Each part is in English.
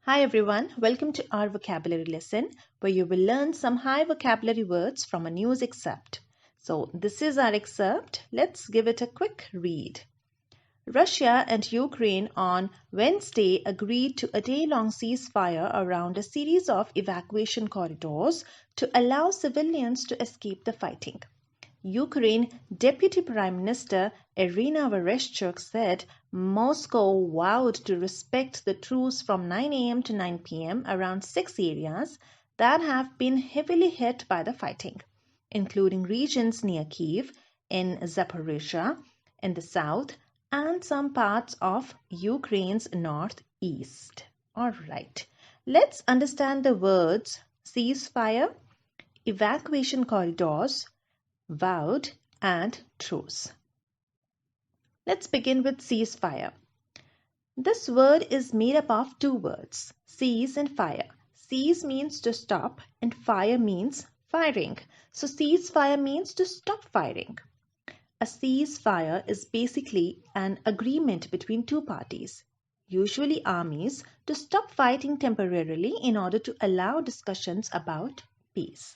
Hi everyone, welcome to our vocabulary lesson where you will learn some high vocabulary words from a news excerpt. So this is our excerpt. Let's give it a quick read. Russia and Ukraine on Wednesday agreed to a day-long ceasefire around a series of evacuation corridors to allow civilians to escape the fighting. Ukraine Deputy Prime Minister Irina Vereshchuk said Moscow vowed to respect the truce from 9 a.m. to 9 p.m. around 6 areas that have been heavily hit by the fighting, including regions near Kyiv, in Zaporizhia, in the south, and some parts of Ukraine's northeast. All right, let's understand the words ceasefire, evacuation corridors, vowed, and truce. Let's begin with ceasefire. This word is made up of two words, cease and fire. Cease means to stop and fire means firing. So ceasefire means to stop firing. A ceasefire is basically an agreement between two parties, usually armies, to stop fighting temporarily in order to allow discussions about peace.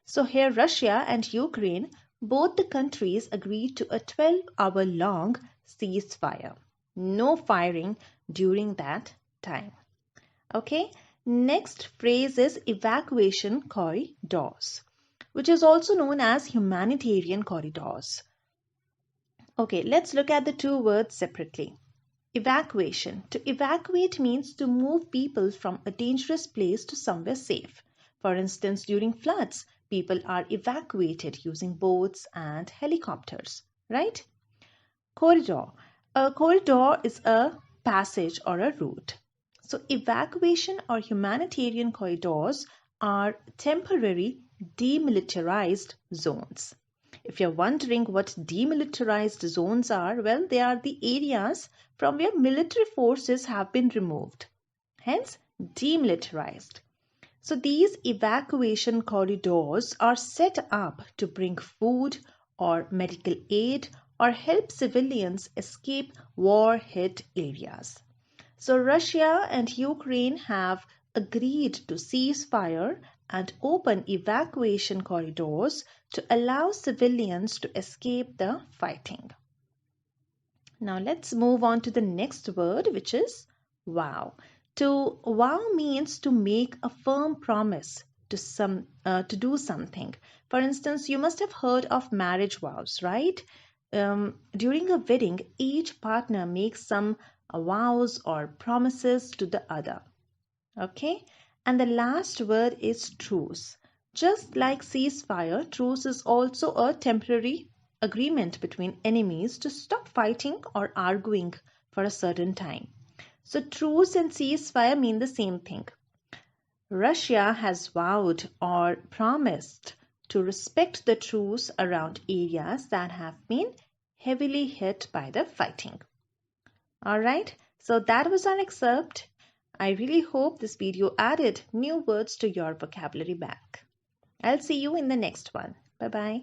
So here Russia and Ukraine, both the countries agreed to a 12-hour long ceasefire. No firing during that time. Okay, next phrase is evacuation corridors, which is also known as humanitarian corridors. Okay, let's look at the two words separately. Evacuation. To evacuate means to move people from a dangerous place to somewhere safe. For instance, during floods, people are evacuated using boats and helicopters, right? Corridor. A corridor is a passage or a route. So evacuation or humanitarian corridors are temporary demilitarized zones. If you're wondering what demilitarized zones are, well, they are the areas from where military forces have been removed. Hence, demilitarized. So these evacuation corridors are set up to bring food or medical aid or help civilians escape war-hit areas. So Russia and Ukraine have agreed to cease fire and open evacuation corridors to allow civilians to escape the fighting. Now let's move on to the next word, which is vow. To vow means to make a firm promise to do something. For instance, you must have heard of marriage vows, right? During a wedding, each partner makes some vows or promises to the other. Okay, and the last word is truce. Just like ceasefire, truce is also a temporary agreement between enemies to stop fighting or arguing for a certain time. So truce and ceasefire mean the same thing. Russia has vowed or promised to respect the truce around areas that have been heavily hit by the fighting. All right, so that was our excerpt. I really hope this video added new words to your vocabulary bank. I'll see you in the next one. Bye-bye.